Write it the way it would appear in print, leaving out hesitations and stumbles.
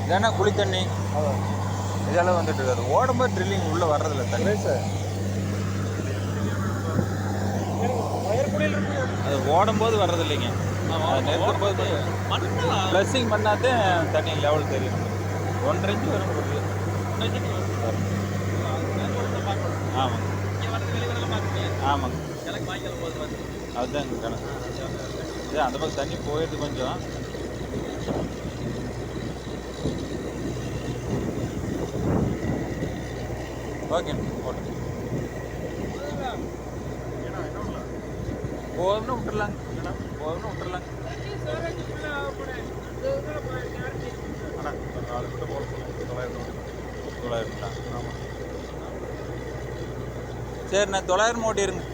இதானா குழி தண்ணி இதெல்லாம் வந்துட்டு இருக்காது. ஓடும்போது ட்ரில்லிங் உள்ளே வர்றதில்ல தண்ணி சார். அது ஓடும்போது வர்றதில்லைங்க. அது நிறுத்தும் போது ப்ளஸ்ஸிங் பண்ணாதே தண்ணி லெவல் தெரியும். 1.5 இன்ச்சு வரும் பொருள். ஆமாங்க ஆமாங்க அதுதான் கணக்கு. இது அந்த பக்கம் தண்ணி போயிடுது கொஞ்சம். ஓகே போட்டு போதும்னு விட்டுறலாங்க. போதும்னு விட்டுறலாங்க. சரிண்ணா 900 ஓட்டிடுங்க.